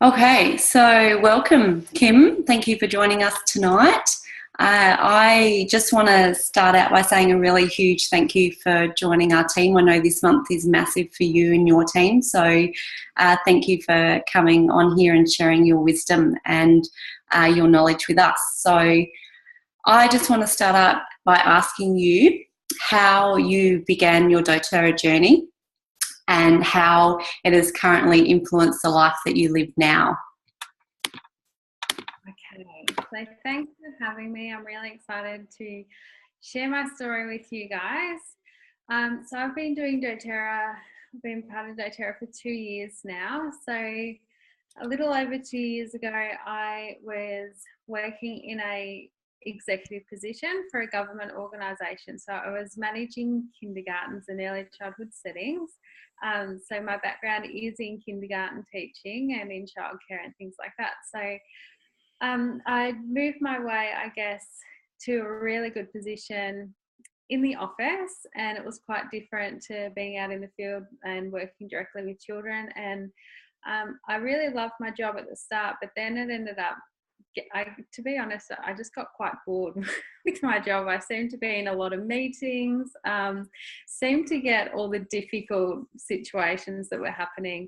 Okay, so welcome, Kim. Thank you for joining us tonight. I just want to start out by saying a really huge thank you for joining our team. I know this month is massive for you and your team, so thank you for coming on here and sharing your wisdom and your knowledge with us. So I just want to start out by asking you how you began your doTERRA journey and how it has currently influenced the life that you live now. Okay, so thanks for having me. I'm really excited to share my story with you guys. So I've been doing doTERRA, I've been part of doTERRA for 2 years now. So a little over 2 years ago, I was working in a executive position for a government organisation. So I was managing kindergartens and early childhood settings. So my background is in kindergarten teaching and in childcare and things like that. So I moved my way, I guess, to a really good position in the office, and it was quite different to being out in the field and working directly with children. And I really loved my job at the start, but then it ended up, to be honest, I just got quite bored with my job. I seemed to be in a lot of meetings, seemed to get all the difficult situations that were happening.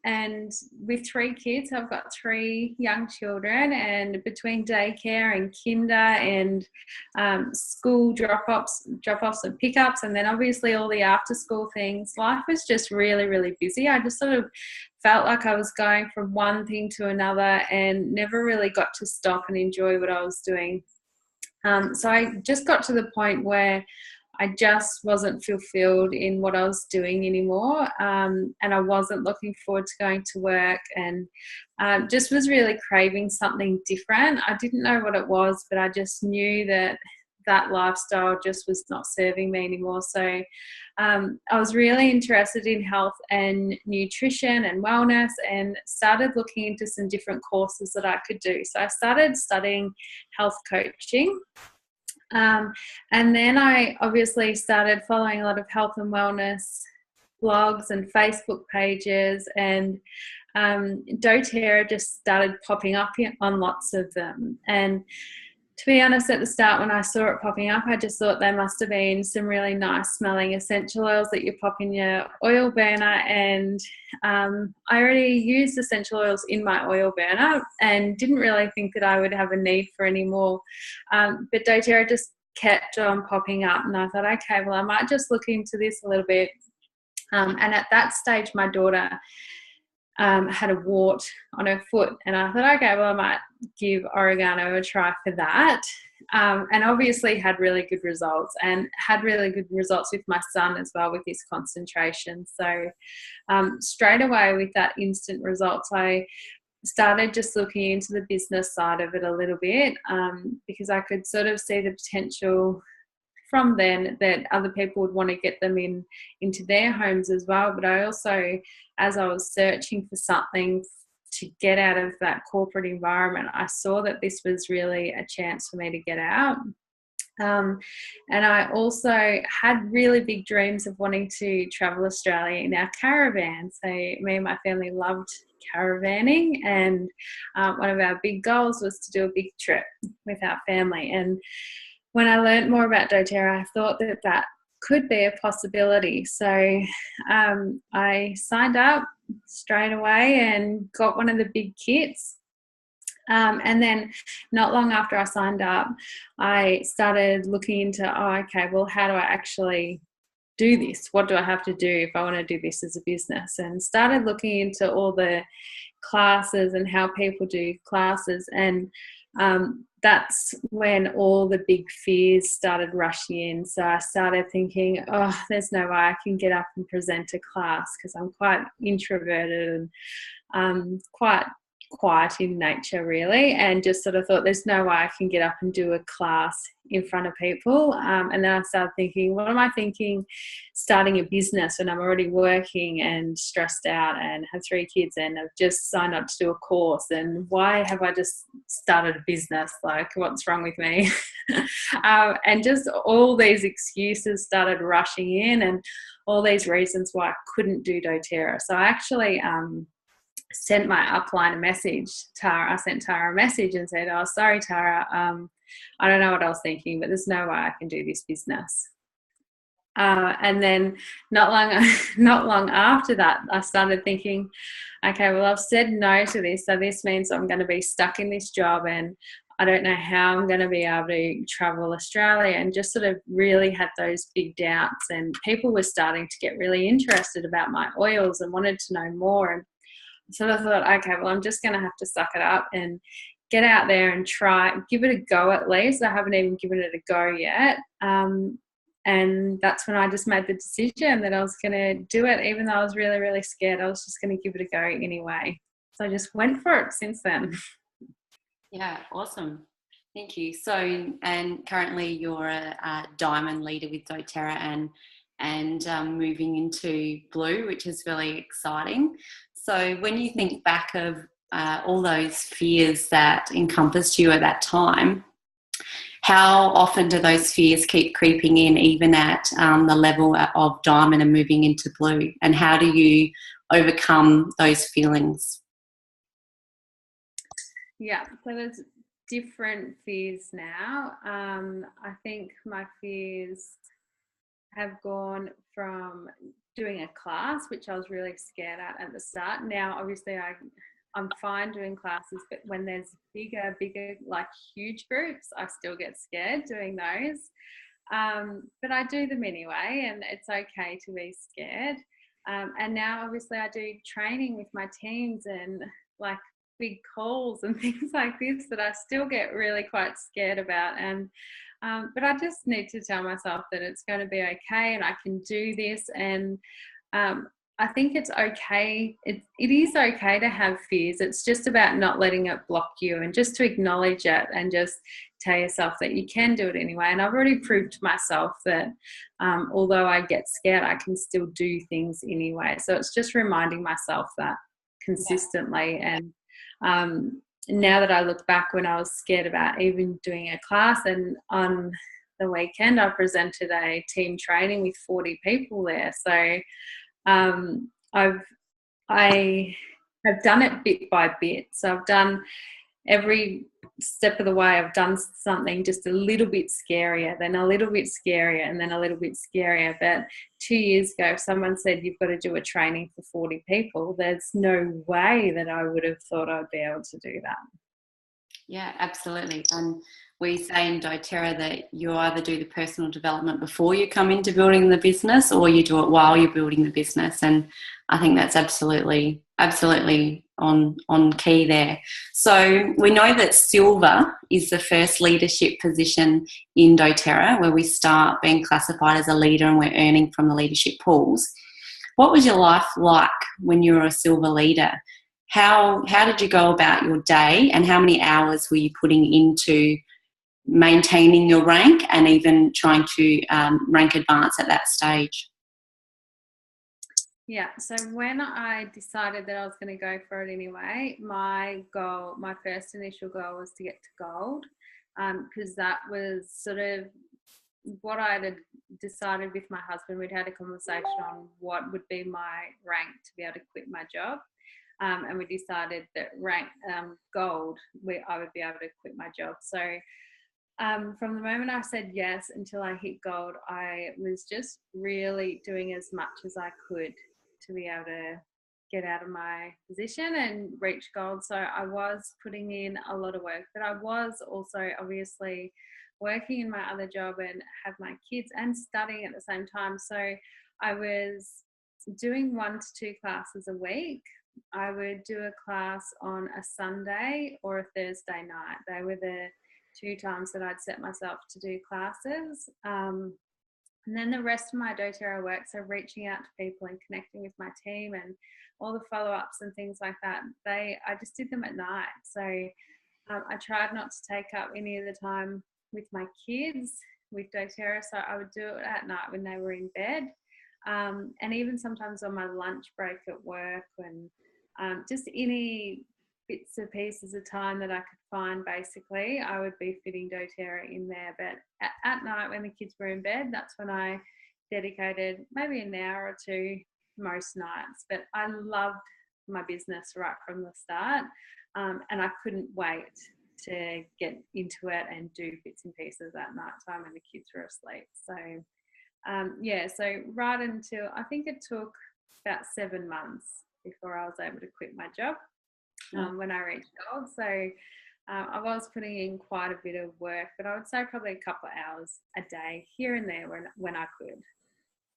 And with 3 kids, I've got 3 young children, and between daycare and kinder and school drop-offs and pickups, and then obviously all the after-school things, life was just really, really busy. I just sort of felt like I was going from one thing to another and never really got to stop and enjoy what I was doing. So I just got to the point where I just wasn't fulfilled in what I was doing anymore, and I wasn't looking forward to going to work, and just was really craving something different. I didn't know what it was, but I just knew that that lifestyle just was not serving me anymore. So I was really interested in health and nutrition and wellness, and started looking into some different courses that I could do. So I started studying health coaching. And then I obviously started following a lot of health and wellness blogs and Facebook pages, and doTERRA just started popping up on lots of them. And to be honest, at the start when I saw it popping up, I just thought they must have been some really nice smelling essential oils that you pop in your oil burner. And I already used essential oils in my oil burner and didn't really think that I would have a need for any more. But doTERRA just kept on popping up, and I thought, okay, well, I might just look into this a little bit. And at that stage, my daughter had a wart on her foot, and I thought, okay, well, I might give oregano a try for that. And obviously had really good results, and had really good results with my son as well with his concentration. So straight away with that instant results, I started just looking into the business side of it a little bit, because I could sort of see the potential from then that other people would want to get them into their homes as well. But I also, as I was searching for something to get out of that corporate environment, I saw that this was really a chance for me to get out. And I also had really big dreams of wanting to travel Australia in our caravan. So me and my family loved caravanning, and one of our big goals was to do a big trip with our family. And when I learned more about doTERRA, I thought that that could be a possibility. So I signed up straight away and got one of the big kits. And then not long after I signed up, I started looking into, okay, well, how do I actually do this? What do I have to do if I want to do this as a business? And started looking into all the classes and how people do classes. And that's when all the big fears started rushing in. So I started thinking, there's no way I can get up and present a class, because I'm quite introverted and quite quiet in nature, really, and just sort of thought there's no way I can get up and do a class in front of people. And then I started thinking, what am I thinking starting a business when I'm already working and stressed out and have 3 kids and I've just signed up to do a course, and why have I just started a business? Like, what's wrong with me? And just all these excuses started rushing in, and all these reasons why I couldn't do doTERRA. So I actually sent my upline a message. I sent Tara a message and said, "Oh, sorry, Tara. I don't know what I was thinking, but there's no way I can do this business." And then not long after that, I started thinking, okay, well, I've said no to this, so this means I'm going to be stuck in this job, and I don't know how I'm going to be able to travel Australia, and just sort of really had those big doubts. And people were starting to get really interested about my oils and wanted to know more. And so I thought, okay, well, I'm just going to have to suck it up and get out there and try, give it a go at least. I haven't even given it a go yet. And that's when I just made the decision that I was going to do it, even though I was really, really scared. I was just going to give it a go anyway. So I just went for it since then. Yeah, awesome. Thank you. So, and currently you're a Diamond Leader with doTERRA and moving into Blue, which is really exciting. So when you think back of all those fears that encompassed you at that time, how often do those fears keep creeping in, even at the level of Diamond and moving into Blue? And how do you overcome those feelings? Yeah, so there's different fears now. I think my fears have gone from doing a class, which I was really scared at the start. Now, obviously, I'm fine doing classes, but when there's bigger, like huge groups, I still get scared doing those. But I do them anyway, and it's okay to be scared. And now, obviously, I do training with my teams and like big calls and things like this that I still get really quite scared about. And but I just need to tell myself that it's going to be okay and I can do this. And I think it's okay. It is okay to have fears. It's just about not letting it block you and just to acknowledge it and just tell yourself that you can do it anyway. And I've already proved to myself that although I get scared, I can still do things anyway. So it's just reminding myself that consistently. And now that I look back, when I was scared about even doing a class, and on the weekend I presented a team training with 40 people there. So I have done it bit by bit. So I've done every step of the way. I've done something just a little bit scarier, then a little bit scarier, and then a little bit scarier. But 2 years ago, if someone said you've got to do a training for 40 people, there's no way that I would have thought I'd be able to do that. Yeah, absolutely. And we say in doTERRA that you either do the personal development before you come into building the business, or you do it while you're building the business. And I think that's absolutely on key there. So we know that silver is the first leadership position in doTERRA, where we start being classified as a leader and we're earning from the leadership pools. What was your life like when you were a silver leader? How did you go about your day, and how many hours were you putting into maintaining your rank and even trying to rank advance at that stage? Yeah, so when I decided that I was going to go for it anyway, my first initial goal was to get to gold, because that was sort of what I had decided with my husband. We'd had a conversation on what would be my rank to be able to quit my job. And we decided that rank gold, I would be able to quit my job. So from the moment I said yes until I hit gold, I was just really doing as much as I could to be able to get out of my position and reach gold. So I was putting in a lot of work, but I was also obviously working in my other job and have my kids and studying at the same time. So I was doing 1 to 2 classes a week. I would do a class on a Sunday or a Thursday night. They were the 2 times that I'd set myself to do classes. And then the rest of my doTERRA work, so reaching out to people and connecting with my team and all the follow-ups and things like that, I just did them at night. So I tried not to take up any of the time with my kids with doTERRA. So I would do it at night when they were in bed. And even sometimes on my lunch break at work, and just any bits and pieces of time that I could find, basically, I would be fitting doTERRA in there. But at night when the kids were in bed, that's when I dedicated maybe an hour or 2 most nights. But I loved my business right from the start. And I couldn't wait to get into it and do bits and pieces at night time when the kids were asleep. So so right until, I think it took about 7 months before I was able to quit my job when I reached gold. So I was putting in quite a bit of work, but I would say probably a couple of hours a day here and there when I could.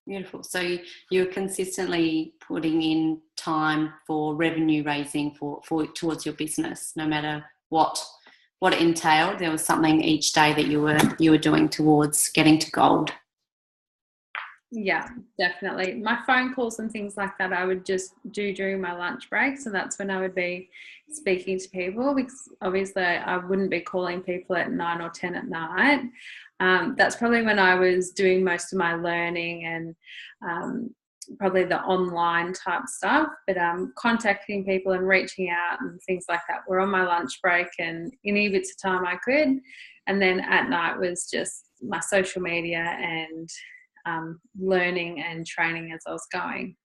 Beautiful. So you're consistently putting in time for revenue raising for towards your business, no matter what it entailed. There was something each day that you were doing towards getting to gold. Yeah, definitely. My phone calls and things like that I would just do during my lunch breaks, and that's when I would be speaking to people, because obviously I wouldn't be calling people at 9 or 10 at night. That's probably when I was doing most of my learning and probably the online type stuff, but contacting people and reaching out and things like that were on my lunch break and any bits of time I could. And then at night was just my social media and learning and training as I was going.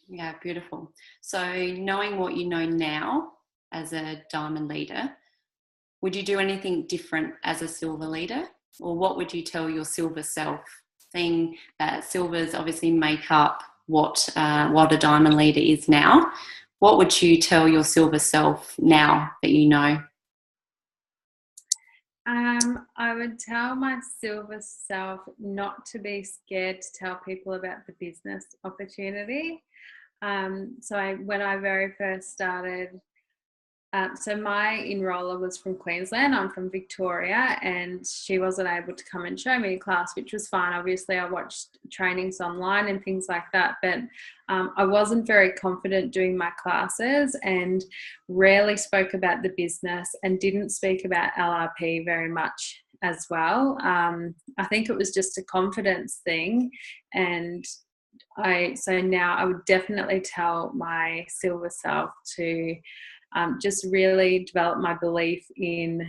Yeah, beautiful. So knowing what you know now as a diamond leader, would you do anything different as a silver leader? Or what would you tell your silver self, seeing that silvers obviously make up what a diamond leader is now? What would you tell your silver self now that you know? I would tell my silver self not to be scared to tell people about the business opportunity. When I very first started, so my enroller was from Queensland. I'm from Victoria, and she wasn't able to come and show me a class, which was fine. Obviously, I watched trainings online and things like that, but I wasn't very confident doing my classes and rarely spoke about the business and didn't speak about LRP very much as well. I think it was just a confidence thing, and so now I would definitely tell my silver self to just really develop my belief in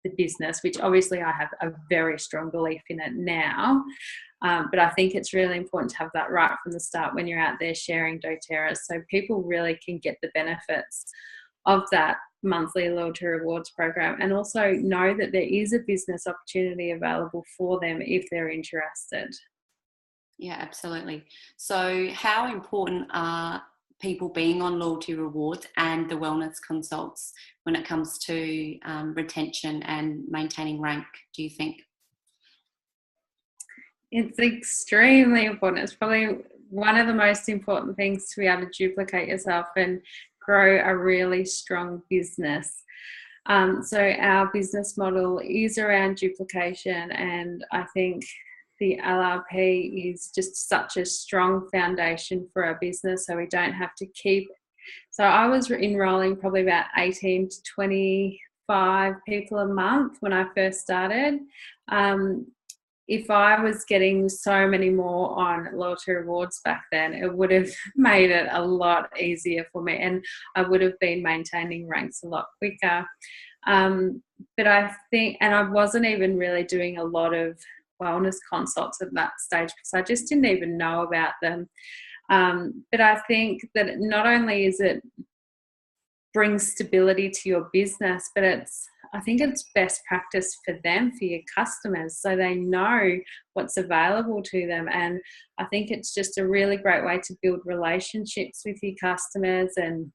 the business, which obviously I have a very strong belief in it now. But I think it's really important to have that right from the start when you're out there sharing doTERRA, so people really can get the benefits of that monthly loyalty rewards program, and also know that there is a business opportunity available for them if they're interested. Yeah, absolutely. So how important are people being on loyalty rewards and the wellness consults when it comes to retention and maintaining rank, do you think? It's extremely important. It's probably one of the most important things to be able to duplicate yourself and grow a really strong business. So our business model is around duplication, and I think the LRP is just such a strong foundation for our business, so we don't have to keep. So I was enrolling probably about 18 to 25 people a month when I first started. If I was getting so many more on loyalty rewards back then, it would have made it a lot easier for me, and I would have been maintaining ranks a lot quicker. But I think, and I wasn't even really doing a lot of wellness consults at that stage because I just didn't even know about them. But I think that not only is it brings stability to your business, but I think it's best practice for them, for your customers, so they know what's available to them. And I think it's just a really great way to build relationships with your customers and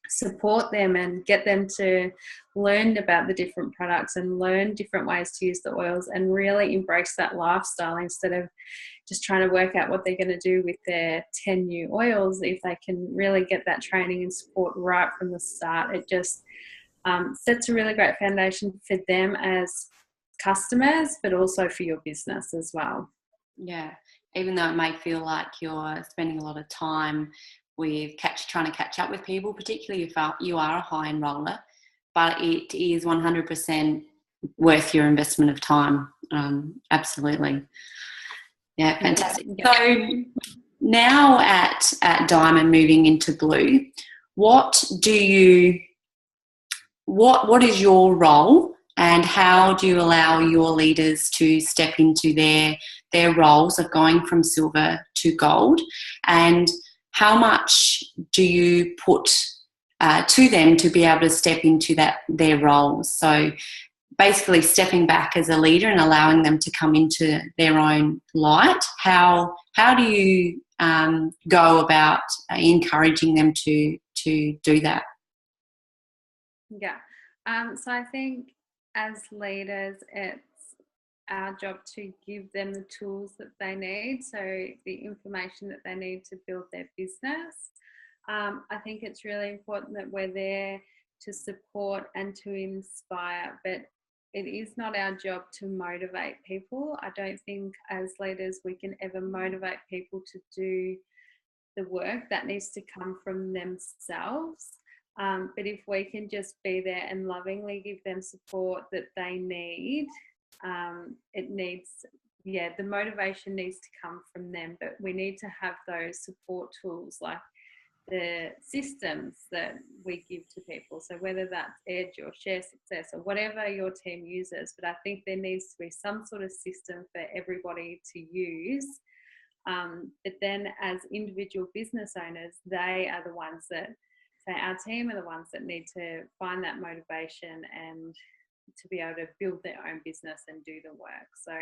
support them and get them to learn about the different products and learn different ways to use the oils and really embrace that lifestyle instead of just trying to work out what they're going to do with their 10 new oils. If they can really get that training and support right from the start, it just sets a really great foundation for them as customers, but also for your business as well. Yeah, even though it may feel like you're spending a lot of time with trying to catch up with people, particularly if you are a high enroller, but it is 100% worth your investment of time. Absolutely. Yeah, fantastic. Yeah. So now at Diamond, moving into Blue, what is your role, and how do you allow your leaders to step into their roles of going from silver to gold? And how much do you put to them to be able to step into their roles? So basically stepping back as a leader and allowing them to come into their own light. How do you go about encouraging them to do that? Yeah. So I think as leaders, it's our job to give them the tools that they need, so the information that they need to build their business. I think it's really important that we're there to support and to inspire, but it is not our job to motivate people. I don't think as leaders we can ever motivate people to do the work. That needs to come from themselves. But if we can just be there and lovingly give them support that they need, the motivation needs to come from them, but we need to have those support tools like the systems that we give to people. So whether that's Edge or Share Success or whatever your team uses, but I think there needs to be some sort of system for everybody to use. But then as individual business owners, they are the ones that, so our team are the ones that need to find that motivation and to be able to build their own business and do the work. So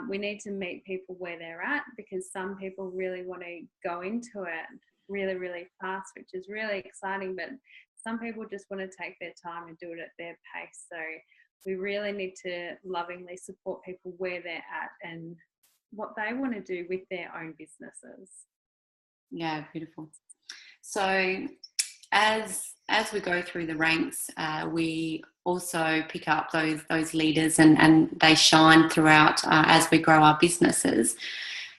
we need to meet people where they're at, because some people really want to go into it really, really fast, which is really exciting, but some people just want to take their time and do it at their pace. So we really need to lovingly support people where they're at and what they want to do with their own businesses. Yeah, beautiful. So as we go through the ranks, we also pick up those leaders and they shine throughout as we grow our businesses.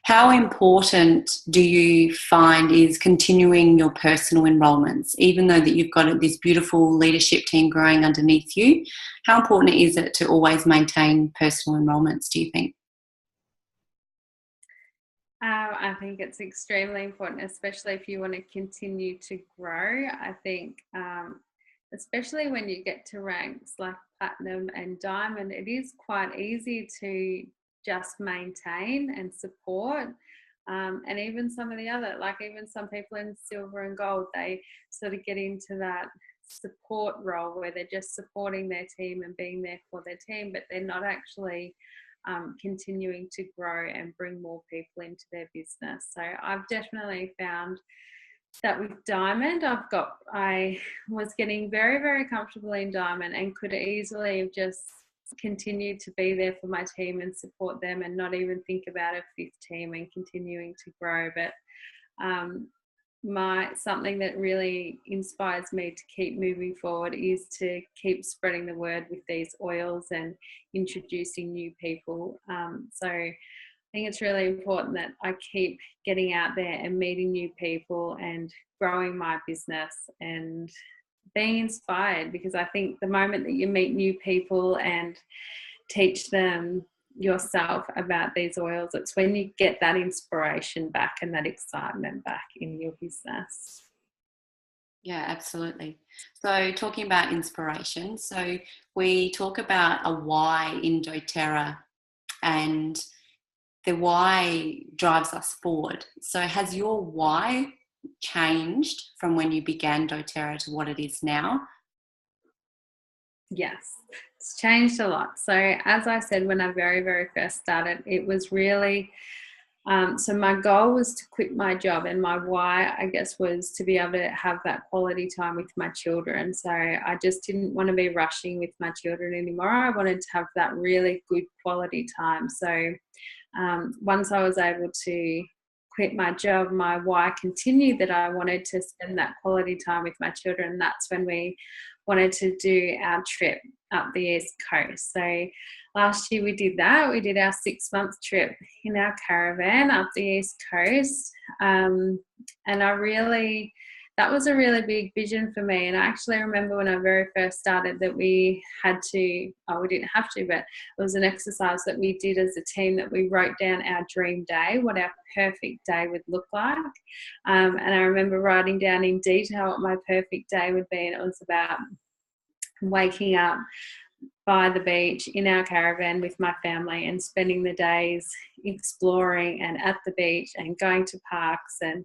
How important do you find is continuing your personal enrollments, even though that you've got this beautiful leadership team growing underneath you? How important is it to always maintain personal enrollments, do you think? I think it's extremely important, especially if you want to continue to grow. I think, especially when you get to ranks like Platinum and Diamond, it is quite easy to just maintain and support. And even some of the other, like even some people in Silver and Gold, they sort of get into that support role where they're just supporting their team and being there for their team, but they're not actually continuing to grow and bring more people into their business. So I've definitely found that with Diamond, I was getting very, very comfortable in Diamond and could easily have just continued to be there for my team and support them and not even think about a fifth team and continuing to grow. But something that really inspires me to keep moving forward is to keep spreading the word with these oils and introducing new people. So I think it's really important that I keep getting out there and meeting new people and growing my business and being inspired, because I think the moment that you meet new people and teach them yourself about these oils, it's when you get that inspiration back and that excitement back in your business. Yeah, absolutely. So talking about inspiration, so we talk about a why in doTERRA, and the why drives us forward. So has your why changed from when you began doTERRA to what it is now? Yes, it's changed a lot. So as I said, when I very, very first started, it was really, so my goal was to quit my job, and my why, I guess, was to be able to have that quality time with my children. So I just didn't want to be rushing with my children anymore. I wanted to have that really good quality time. So once I was able to quit my job, my why continued that I wanted to spend that quality time with my children. That's when we wanted to do our trip up the East Coast. So last year we did that. We did our 6-month trip in our caravan up the East Coast. And that was a really big vision for me. And I actually remember when I very first started that we didn't have to, but it was an exercise that we did as a team, that we wrote down our dream day, what our perfect day would look like. And I remember writing down in detail what my perfect day would be. And it was about waking up by the beach in our caravan with my family and spending the days exploring and at the beach and going to parks and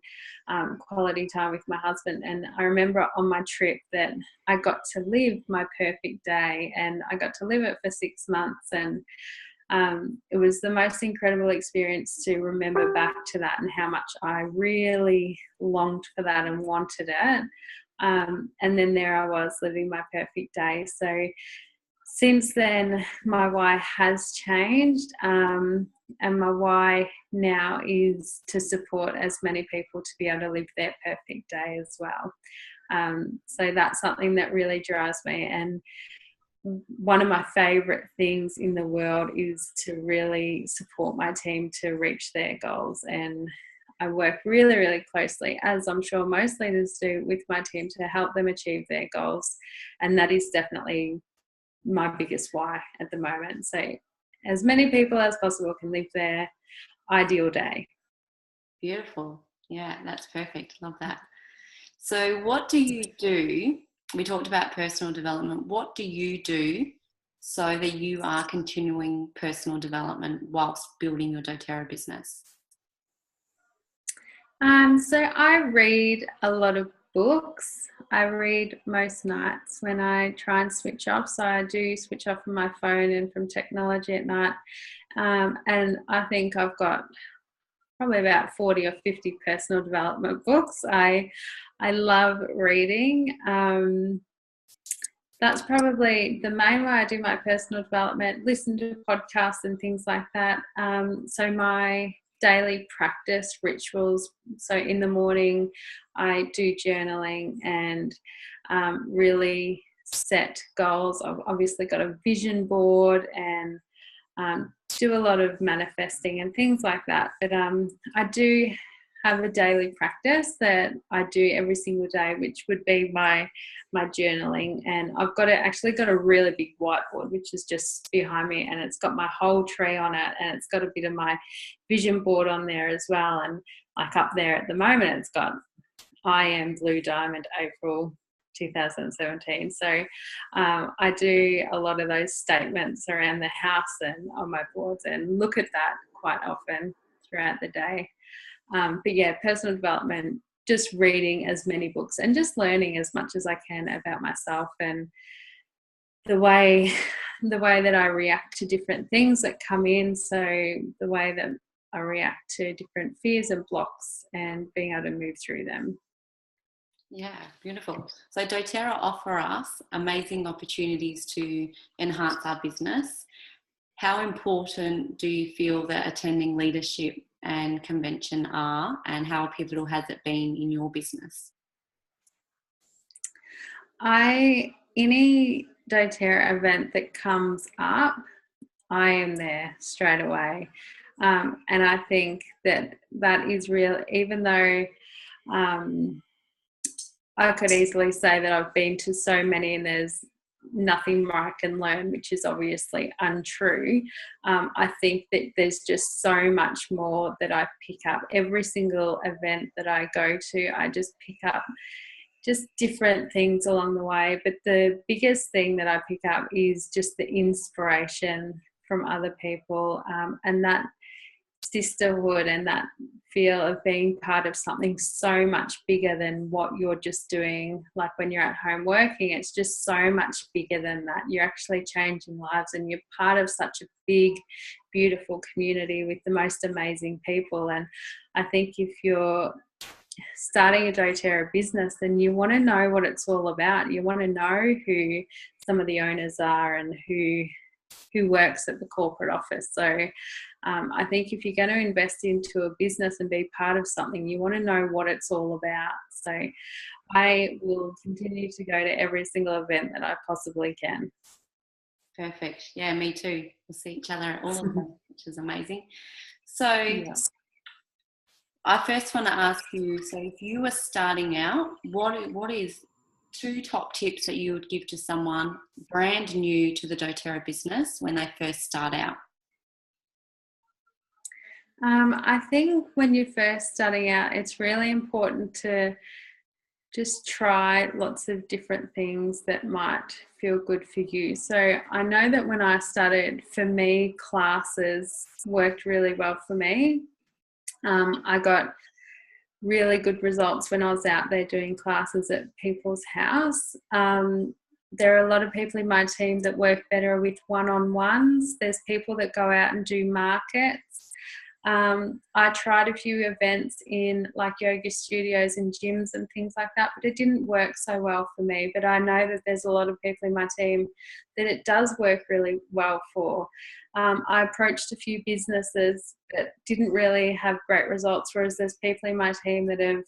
quality time with my husband. And I remember on my trip that I got to live my perfect day, and I got to live it for 6 months. And it was the most incredible experience to remember back to that and how much I really longed for that and wanted it. And then there I was living my perfect day. So since then, my why has changed, and my why now is to support as many people to be able to live their perfect day as well. So that's something that really drives me. And one of my favourite things in the world is to really support my team to reach their goals. And I work really, really closely, as I'm sure most leaders do, with my team to help them achieve their goals. And that is definitely my biggest why at the moment. So as many people as possible can live their ideal day. Beautiful. Yeah, that's perfect. Love that. So what do you do? We talked about personal development. What do you do so that you are continuing personal development whilst building your doTERRA business? So I read a lot of books. I read most nights when I try and switch off. So I do switch off from my phone and from technology at night. And I think I've got probably about 40 or 50 personal development books. I love reading. That's probably the main way I do my personal development, listen to podcasts and things like that. So my daily practice rituals, so in the morning I do journaling and really set goals. I've obviously got a vision board and do a lot of manifesting and things like that. But I do have a daily practice that I do every single day, which would be my journaling. And I've actually got a really big whiteboard, which is just behind me, and it's got my whole tree on it, and it's got a bit of my vision board on there as well. And like up there at the moment, it's got I am Blue Diamond April 2017. So I do a lot of those statements around the house and on my boards and look at that quite often throughout the day. But yeah, personal development, just reading as many books and just learning as much as I can about myself and the way that I react to different things that come in. So the way that I react to different fears and blocks and being able to move through them. Yeah, beautiful. So doTERRA offer us amazing opportunities to enhance our business. How important do you feel that attending leadership and convention are, and how pivotal has it been in your business? Any doTERRA event that comes up, I am there straight away. And I think that is real, even though I could easily say that I've been to so many and there's nothing more I can learn, which is obviously untrue. I think that there's just so much more that I pick up. Every single event that I go to, I just pick up just different things along the way. But the biggest thing that I pick up is just the inspiration from other people, and that sisterhood and that feel of being part of something so much bigger than what you're just doing. Like when you're at home working, it's just so much bigger than that. You're actually changing lives and you're part of such a big, beautiful community with the most amazing people. And I think if you're starting a doTERRA business, then you want to know what it's all about. You want to know who some of the owners are and who works at the corporate office. So I think if you're going to invest into a business and be part of something, you want to know what it's all about. So I will continue to go to every single event that I possibly can. Perfect. Yeah, me too. We'll see each other at all of them, which is amazing. So yeah. I first want to ask you, so if you were starting out, what is 2 top tips that you would give to someone brand new to the doTERRA business when they first start out? I think when you're first starting out, it's really important to just try lots of different things that might feel good for you. So I know that when I started, for me, classes worked really well for me. I got really good results when I was out there doing classes at people's house. There are a lot of people in my team that work better with one-on-ones. There's people that go out and do markets. I tried a few events in like yoga studios and gyms and things like that, but it didn't work so well for me. But I know that there's a lot of people in my team that it does work really well for. I approached a few businesses that didn't really have great results, whereas there's people in my team that have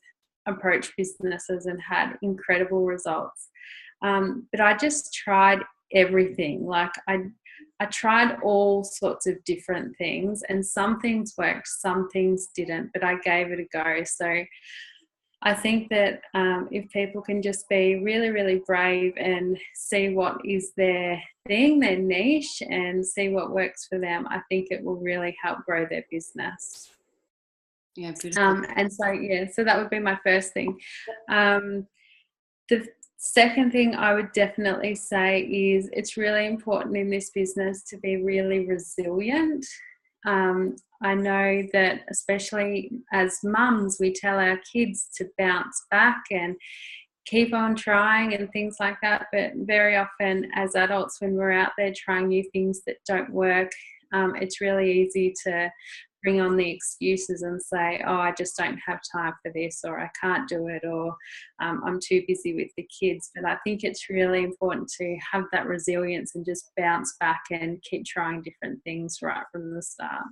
approached businesses and had incredible results. But I just tried everything. Like I tried all sorts of different things, and some things worked, some things didn't, but I gave it a go. So I think that if people can just be really, really brave and see what is their thing, their niche, and see what works for them, I think it will really help grow their business. Yeah, beautiful. And so, yeah, so that would be my first thing. The second thing I would definitely say is it's really important in this business to be really resilient. I know that especially as mums, we tell our kids to bounce back and keep on trying and things like that. But very often as adults, when we're out there trying new things that don't work, it's really easy to bring on the excuses and say, oh, I just don't have time for this, or I can't do it, or I'm too busy with the kids. But I think it's really important to have that resilience and just bounce back and keep trying different things right from the start.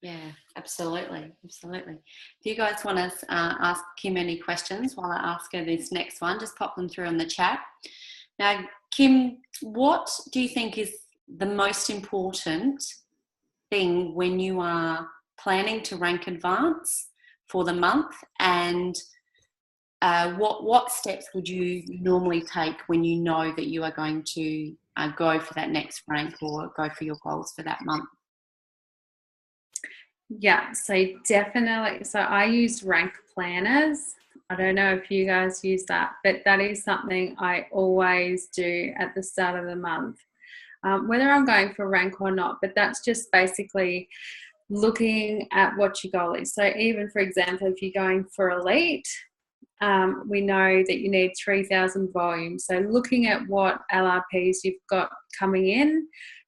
Yeah, absolutely. Absolutely. If you guys want to ask Kim any questions while I ask her this next one, just pop them through in the chat. Now, Kim, what do you think is the most important thing when you are planning to rank advance for the month, and what steps would you normally take when you know that you are going to go for that next rank or go for your goals for that month? Yeah, so definitely. So I use rank planners. I don't know if you guys use that, but that is something I always do at the start of the month, whether I'm going for rank or not. But that's just basically looking at what your goal is. So even, for example, if you're going for elite, we know that you need 3,000 volumes. So looking at what LRPs you've got coming in,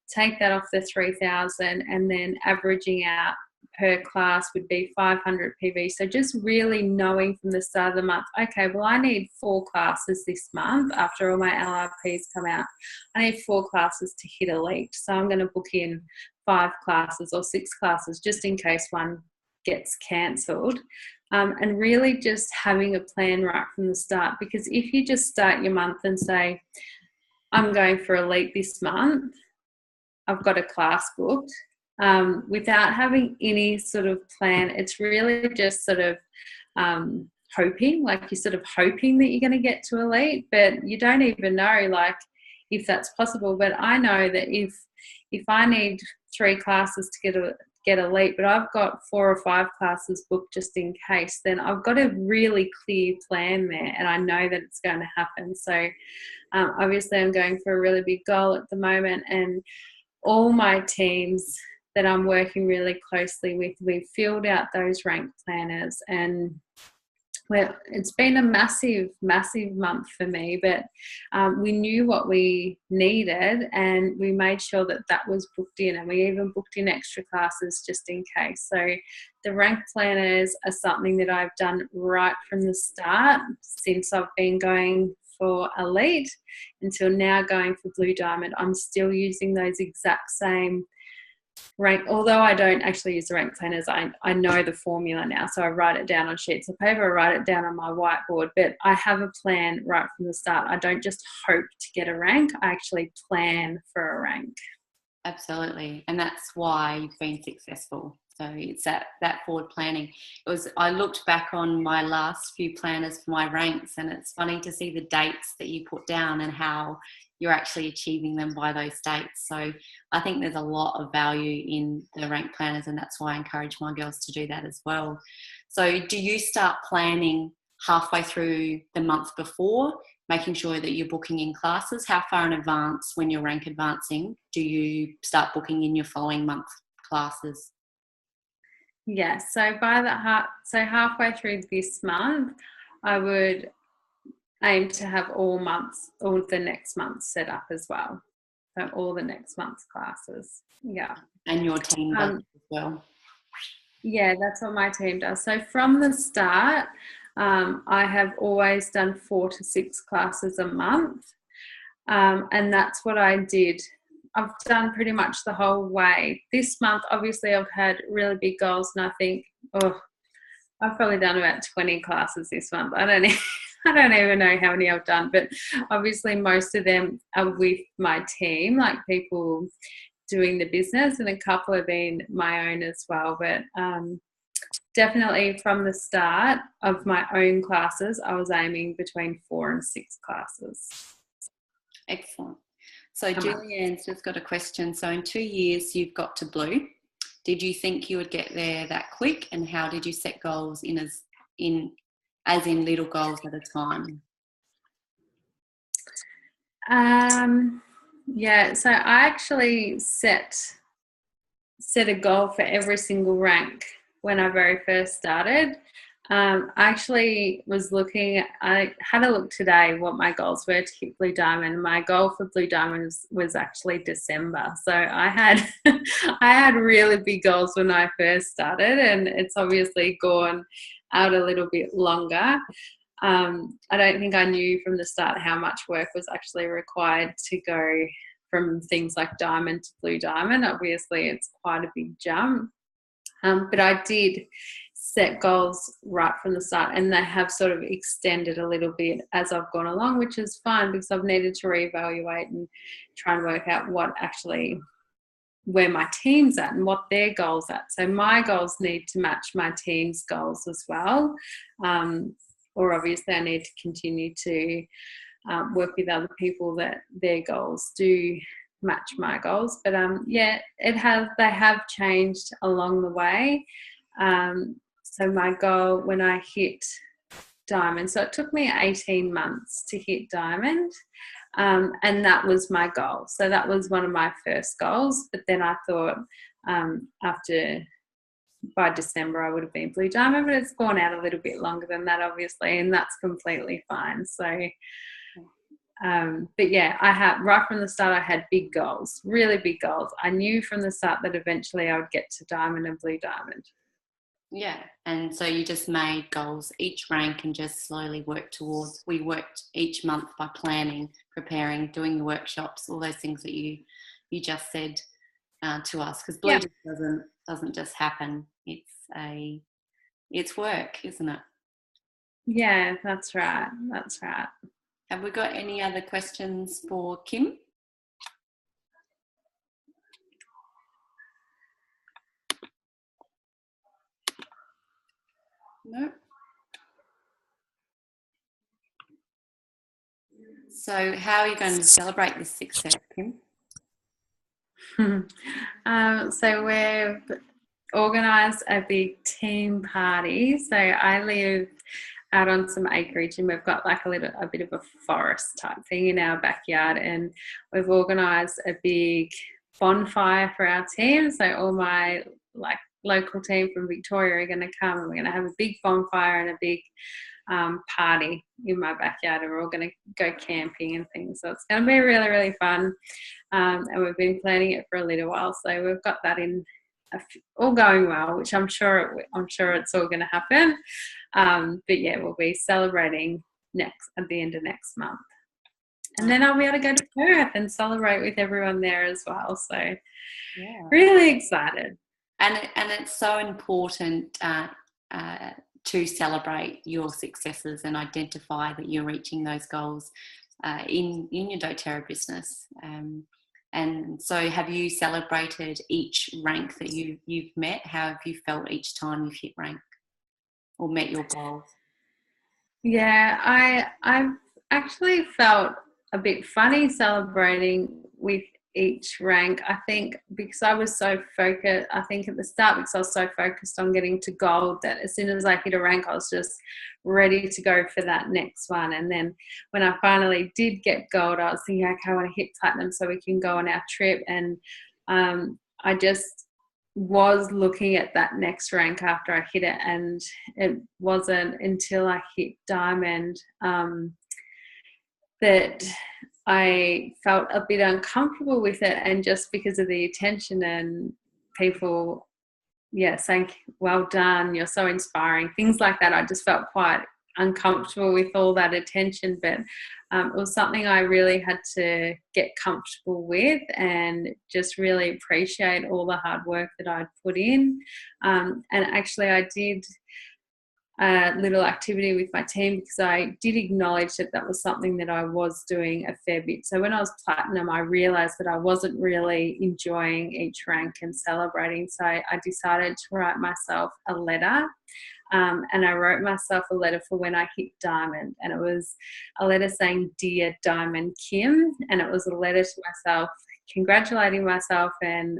take that off the 3,000 and then averaging out per class would be 500 PV. So just really knowing from the start of the month, okay, well, I need 4 classes this month after all my LRPs come out. I need 4 classes to hit elite. So I'm going to book in 5 classes or 6 classes just in case one gets cancelled. And really just having a plan right from the start, because if you just start your month and say, I'm going for elite this month, I've got a class booked, without having any sort of plan, it's really just sort of hoping, like you're sort of hoping that you're going to get to elite, but you don't even know like if that's possible. But I know that if I need 3 classes to get elite, but I've got 4 or 5 classes booked just in case, then I've got a really clear plan there and I know that it's going to happen. So obviously I'm going for a really big goal at the moment, and all my teams that I'm working really closely with, we've filled out those rank planners, and well, it's been a massive, massive month for me, but we knew what we needed and we made sure that that was booked in, and we even booked in extra classes just in case. So the rank planners are something that I've done right from the start since I've been going for elite until now going for blue diamond. I'm still using those exact same rank, although I don't actually use the rank planners. I know the formula now, so I write it down on sheets of paper, I write it down on my whiteboard, but I have a plan right from the start. I don't just hope to get a rank, I actually plan for a rank. Absolutely, and that's why you've been successful. So it's that forward planning. I looked back on my last few planners for my ranks, and it's funny to see the dates that you put down and how you're actually achieving them by those dates. So I think there's a lot of value in the rank planners, and that's why I encourage my girls to do that as well. So do you start planning halfway through the month before, making sure that you're booking in classes? How far in advance, when you're rank advancing, do you start booking in your following month classes? Yeah, so halfway through this month, I would aim to have all the next month set up as well. So all the next month's classes. Yeah. And your team does as well? Yeah, that's what my team does. So from the start, I have always done 4 to 6 classes a month. And that's what I did. I've done pretty much the whole way. This month, obviously, I've had really big goals, and I think, I've probably done about 20 classes this month. I don't even know how many I've done, but obviously most of them are with my team, like people doing the business, and a couple have been my own as well. But definitely from the start of my own classes, I was aiming between 4 and 6 classes. Excellent. So Julianne's just got a question. So in 2 years, you've got to blue. Did you think you would get there that quick? And how did you set goals as in little goals at a time? Yeah, so I actually set a goal for every single rank when I very first started. I actually I had a look today what my goals were to hit Blue Diamond. My goal for Blue Diamond was actually December. So I had I had really big goals when I first started, and it's obviously gone out a little bit longer. I don't think I knew from the start how much work was actually required to go from things like Diamond to Blue Diamond. Obviously, it's quite a big jump. But I did set goals right from the start, and they have sort of extended a little bit as I've gone along, which is fine because I've needed to reevaluate and try and work out where my team's at and what their goals at. So my goals need to match my team's goals as well. Or obviously I need to continue to work with other people that their goals do match my goals. But they have changed along the way. So my goal when I hit Diamond, so it took me 18 months to hit Diamond, and that was my goal. So that was one of my first goals. But then I thought by December I would have been Blue Diamond, but it's gone out a little bit longer than that, obviously, and that's completely fine. So but yeah, right from the start I had big goals, really big goals. I knew from the start that eventually I would get to Diamond and Blue Diamond. Yeah, and so you just made goals each rank and just slowly worked towards. We worked each month by planning, preparing, doing the workshops, all those things that you just said to us. Because blue doesn't just happen. It's work, isn't it? Yeah, that's right. That's right. Have we got any other questions for Kim? No. So how are you going to celebrate this success, Kim? So we've organised a big team party. So I live out on some acreage, and we've got like a bit of a forest type thing in our backyard, and we've organised a big bonfire for our team. So all my local team from Victoria are going to come, and we're going to have a big bonfire and a big party in my backyard, and we're all going to go camping and things. So it's going to be really, really fun, and we've been planning it for a little while. So we've got that all going well, which I'm sure it's all going to happen. But yeah, we'll be celebrating at the end of next month, and then I'll be able to go to Perth and celebrate with everyone there as well. So yeah, really excited. And it's so important to celebrate your successes and identify that you're reaching those goals in your doTERRA business. And so have you celebrated each rank that you've met? How have you felt each time you've hit rank or met your goals? Yeah, I've actually felt a bit funny celebrating with each rank. I think because I was so focused, I think at the start, because I was so focused on getting to gold, that as soon as I hit a rank, I was just ready to go for that next one. And then when I finally did get gold, I was thinking, okay, I want to hit platinum so we can go on our trip. And I just was looking at that next rank after I hit it, and it wasn't until I hit diamond that I felt a bit uncomfortable with it, and just because of the attention and people saying well done, you're so inspiring, things like that, I just felt quite uncomfortable with all that attention. But it was something I really had to get comfortable with and just really appreciate all the hard work that I'd put in. And actually I did a little activity with my team, because I did acknowledge that that was something that I was doing a fair bit. So when I was platinum, I realized that I wasn't really enjoying each rank and celebrating. So I decided to write myself a letter. And I wrote myself a letter for when I hit diamond, and it was a letter saying, "Dear Diamond Kim," and it was a letter to myself congratulating myself and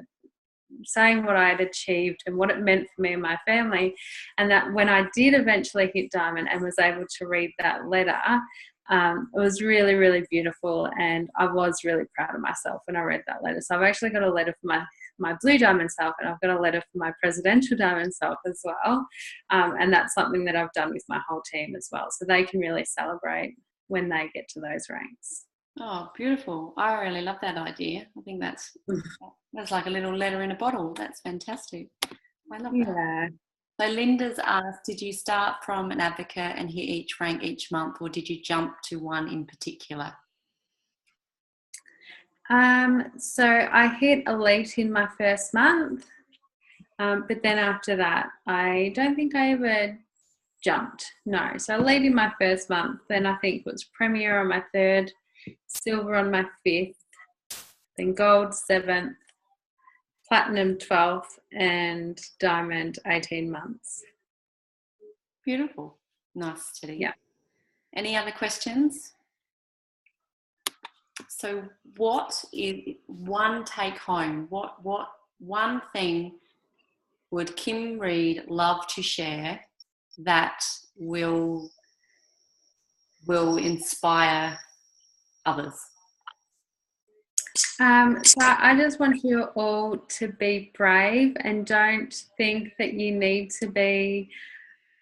saying what I had achieved and what it meant for me and my family. And that when I did eventually hit diamond and was able to read that letter, it was really, really beautiful, and I was really proud of myself when I read that letter. So I've actually got a letter for my blue diamond self, and I've got a letter for my presidential diamond self as well. And that's something that I've done with my whole team as well, so they can really celebrate when they get to those ranks. Oh, beautiful. I really love that idea. I think that's like a little letter in a bottle. That's fantastic. I love that. So Linda's asked, did you start from an advocate and hit each rank each month, or did you jump to one in particular? So I hit elite in my first month, but then after that, I don't think I ever jumped. No. So elite in my first month, then I think it was premier on my third, silver on my fifth, then gold 7th, platinum 12th, and diamond 18 months. Beautiful. Nice, Teddy. Yeah. Any other questions? So what is one take home? What one thing would Kim Reid love to share that will inspire others? So I just want you all to be brave, and don't think that you need to be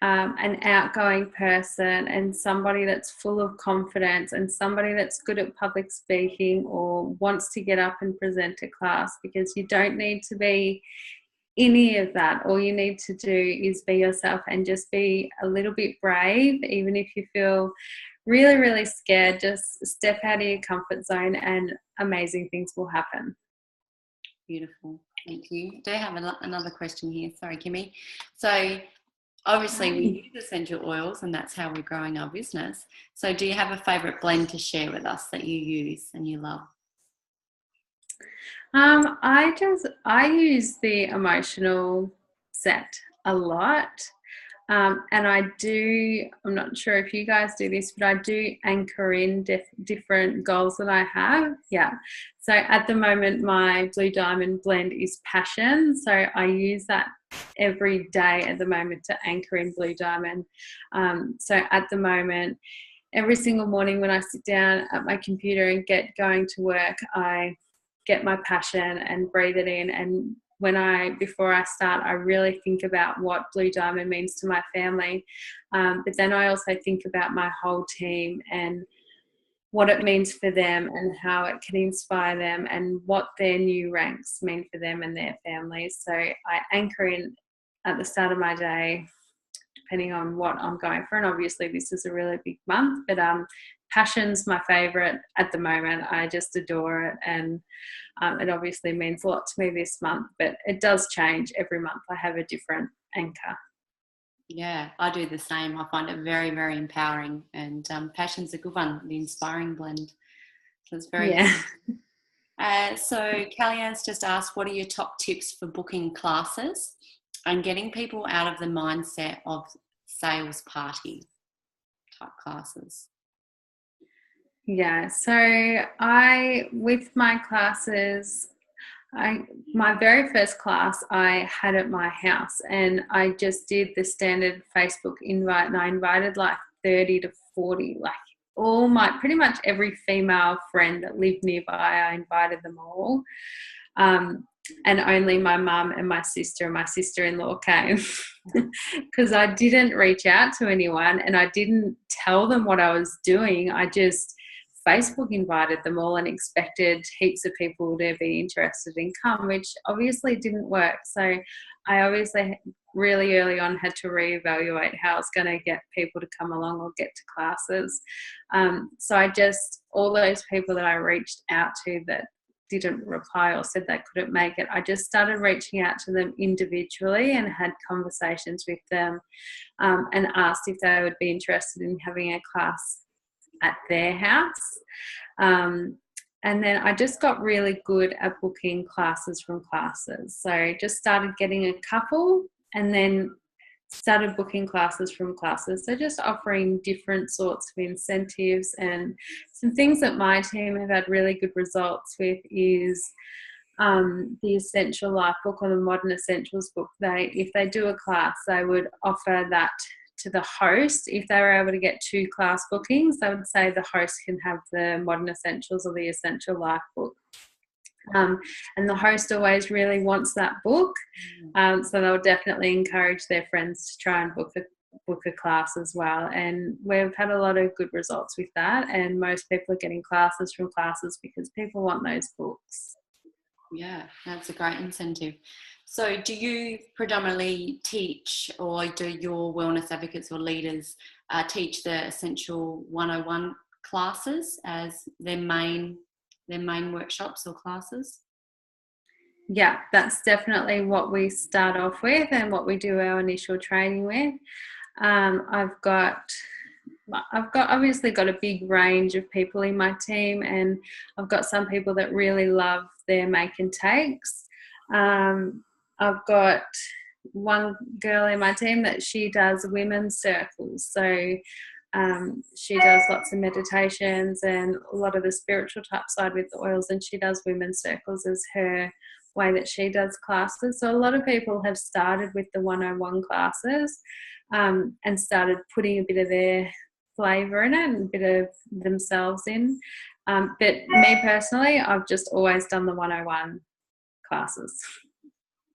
an outgoing person and somebody that's full of confidence and somebody that's good at public speaking or wants to get up and present to class, because you don't need to be any of that. All you need to do is be yourself and just be a little bit brave. Even if you feel really, really scared, just step out of your comfort zone and amazing things will happen. Beautiful. Thank you. I do have another question here. Sorry, Kimmy. So obviously we use essential oils, and that's how we're growing our business. So do you have a favourite blend to share with us that you use and you love? I use the emotional set a lot. And I'm not sure if you guys do this, but I do anchor in different goals that I have. Yeah. So at the moment, my blue diamond blend is passion. So I use that every day at the moment to anchor in blue diamond. So at the moment, every single morning when I sit down at my computer and get going to work, I get my passion and breathe it in. And before I start, I really think about what blue diamond means to my family. But then I also think about my whole team and what it means for them and how it can inspire them and what their new ranks mean for them and their families. So I anchor in at the start of my day, depending on what I'm going for. And obviously this is a really big month, but passion's my favorite at the moment. I just adore it, and it obviously means a lot to me this month, but it does change every month. I have a different anchor. Yeah, I do the same. I find it very, very empowering, and passion's a good one, the inspiring blend. So it's very good. So Kellyanne's just asked, what are your top tips for booking classes and getting people out of the mindset of sales party type classes? Yeah, so with my classes, my very first class I had at my house, and I just did the standard Facebook invite, and I invited like 30 to 40, like pretty much every female friend that lived nearby. I invited them all. And only my mum and my sister-in-law came because I didn't reach out to anyone and I didn't tell them what I was doing. I just Facebook invited them all and expected heaps of people to be interested in come, which obviously didn't work. So I obviously really early on had to reevaluate how I was going to get people to come along or get to classes. So all those people that I reached out to that didn't reply or said they couldn't make it, I just started reaching out to them individually and had conversations with them, and asked if they would be interested in having a class at their house. And then I just got really good at booking classes from classes. So just started getting a couple and then started booking classes from classes. So just offering different sorts of incentives, and some things that my team have had really good results with is the Essential Life book or the Modern Essentials book. If they do a class, they would offer that to the host. If they were able to get 2 class bookings, they would say the host can have the Modern Essentials or the Essential Life book. And the host always really wants that book, so they'll definitely encourage their friends to try and book a class as well. And we've had a lot of good results with that, and most people are getting classes from classes because people want those books. Yeah, that's a great incentive. So do you predominantly teach, or do your wellness advocates or leaders teach the Essential 101 classes as their main workshops or classes? Yeah, that's definitely what we start off with and what we do our initial training with. I've obviously got a big range of people in my team, and I've got some people that really love their make and takes. I've got one girl in my team that she does women's circles. So she does lots of meditations and a lot of the spiritual type side with the oils, and she does women's circles as her way that she does classes. So a lot of people have started with the 101 classes, and started putting a bit of their flavour in it and a bit of themselves in. But me personally, I've just always done the 101 classes.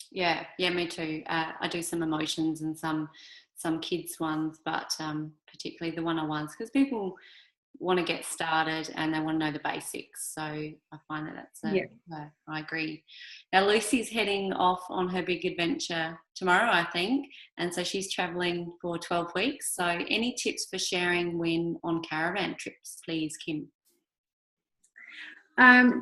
Yeah, me too. I do some emotions and some kids ones, but particularly the 101s, because people want to get started and they want to know the basics. So I find I agree. Now Lucy's heading off on her big adventure tomorrow, I think, and so she's traveling for 12 weeks. So any tips for sharing when on caravan trips, please, Kim?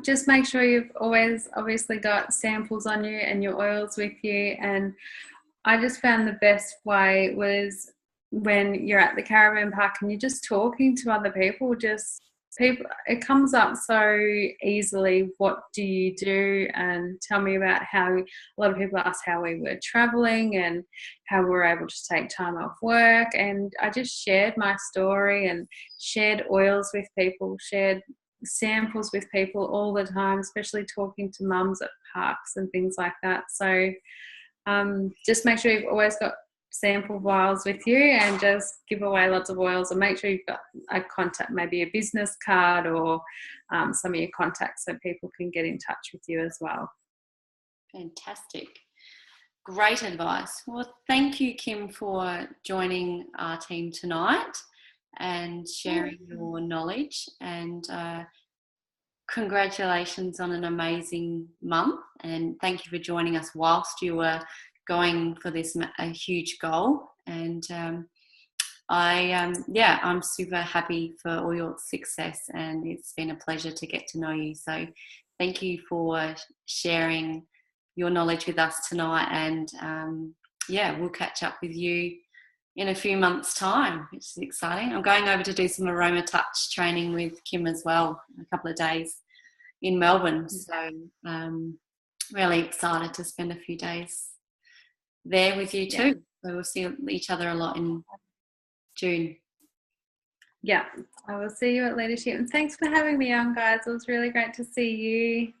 Just make sure you've always obviously got samples on you and your oils with you. And I just found the best way was when you're at the caravan park and you're just talking to other people. It comes up so easily. What do you do? And tell me about how a lot of people ask how we were traveling and how we were able to take time off work. And I just shared my story and shared oils with people, shared samples with people all the time, especially talking to mums at parks and things like that. So just make sure you've always got sample vials with you and just give away lots of oils, and make sure you've got a contact, maybe a business card or some of your contacts, so people can get in touch with you as well. Fantastic. Great advice. Well, thank you, Kim, for joining our team tonight and sharing your knowledge, and congratulations on an amazing month, and thank you for joining us whilst you were going for this a huge goal. And I'm super happy for all your success, and it's been a pleasure to get to know you. So thank you for sharing your knowledge with us tonight, and we'll catch up with you in a few months' time, which is exciting. I'm going over to do some aroma touch training with Kim as well, a couple of days in Melbourne. So really excited to spend a few days there with you too. So we'll see each other a lot in June. Yeah, I will see you at leadership. And thanks for having me on, guys. It was really great to see you.